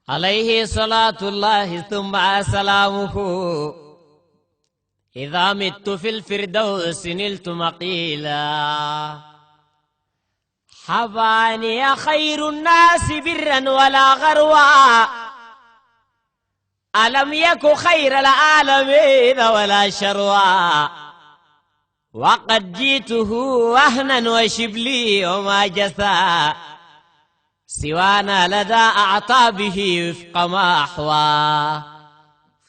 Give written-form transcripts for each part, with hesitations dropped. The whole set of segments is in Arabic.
عليه صلاة الله ثم سلامه إذا مت في الفردوس نلت مقيلا حباني خير الناس برا ولا غروا ألم يك خير العالمين ولا شروا وقد جيته وهنا وشبلي وما جثى سوانا لدى أعطابه وفق ما أحوى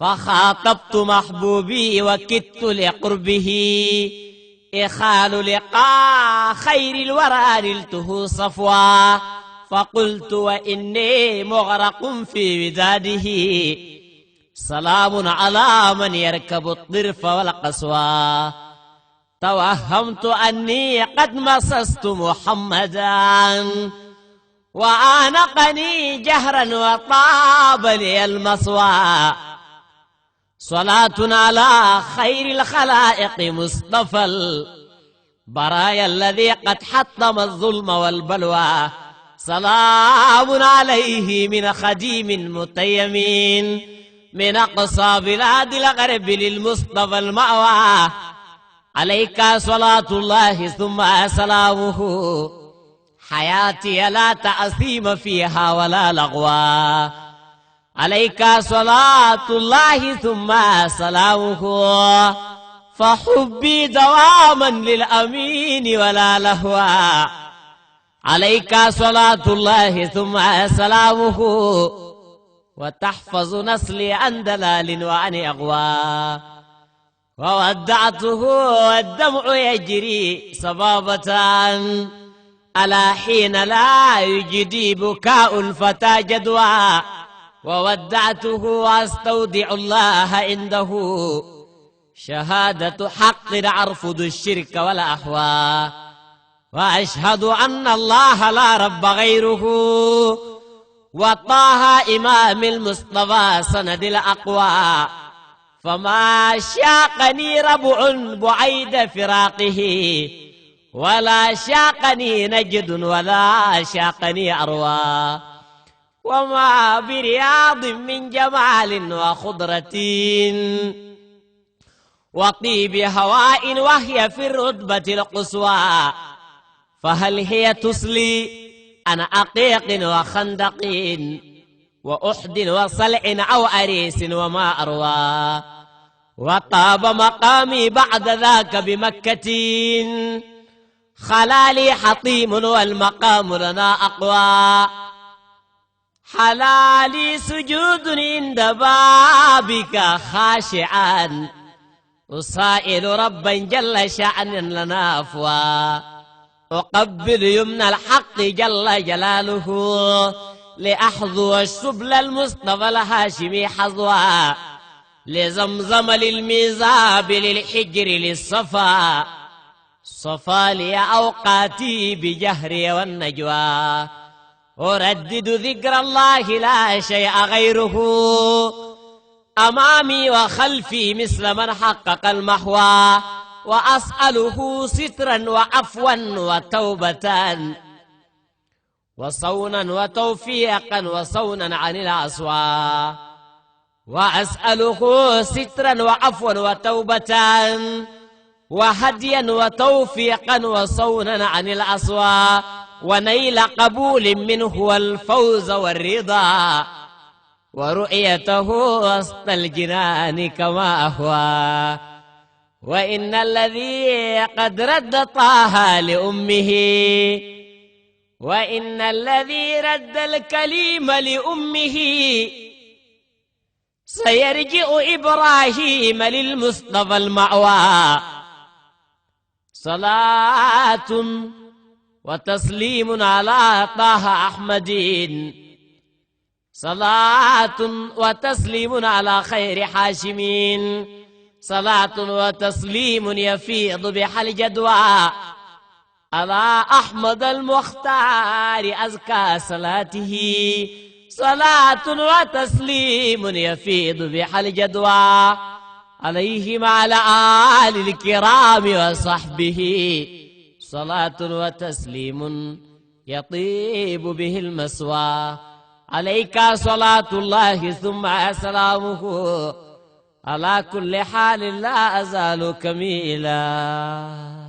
فخاطبت محبوبي وكدت لقربه إخال لقاء خير الورى نلته صفوا فقلت وإني مغرق في وداده سلام على من يركب الطرف والقسوى توهمت أني قد مسست محمدا وآنقني جهرا وطاب لي المصوى صلاة على خير الخلائق مصطفى البرايا الذي قد حطم الظلم والبلوى سلام عليه من خديم متيمين من أقصى بلاد الغرب للمصطفى المأوى عليك صلاة الله ثم سلامه حياتي لا تأثيم فيها ولا لغوا عليك صلاة الله ثم سلامه فحبي دواما للأمين ولا لهوا عليك صلاة الله ثم سلامه وتحفظ نسلي عن دلال وعن أغوى وودعته والدمع يجري صبابة ألا حين لا يجدي بكاء الفتى جدوى وودعته واستودع الله عنده شهادة حق أرفض الشرك والأهواء وأشهد أن الله لا رب غيره وطه إمام المصطفى سند الأقوى فما شاقني ربع بعيد فراقه ولا شاقني نجد ولا شاقني أروى وما برياض من جمال وخضرة وطيب هواء وهي في الرتبة القصوى فهل هي تسلي أنا أقيق وخندق وأحد وصلع أو أريس وما أروى وطاب مقامي بعد ذاك بمكة خلالي حطيم والمقام لنا أقوى حلالي سجود عند بابك خاشعا أسائل ربا جل شأن لنا أفوى أقبل يمنى الحق جل جلاله لأحظو السبل المصطفى الهاشمي حظوا لزمزم للميزاب للحجر للصفا صفا لي أوقاتي بجهري والنجوى أردد ذكر الله لا شيء غيره أمامي وخلفي مثل من حقق المحوى وأسأله سترا وعفوا وتوبة وصونا وتوفيقا وصونا عن العصوى وأسأله سترا وعفوا وتوبة وهديا وتوفيقا وصونا عن العصوى ونيل قبول منه والفوز والرضا ورؤيته وسط الجنان كما أهوى وإن الذي قد رد طه لأمه وإن الذي رد الكليم لأمه سيرجع إبراهيم للمصطفى المأوى صلاة وتسليم على طه أحمد صلاة وتسليم على خير حاشمين صلاة وتسليم يفيض بها الجدوى على أحمد المختار أزكى صلاته صلاة وتسليم يفيض بها الجدوى عليهم على آل الكرام وصحبه صلاة وتسليم يطيب به المسوى عليك صلاة الله ثم سلامه على كل حال لا أزال كميلا.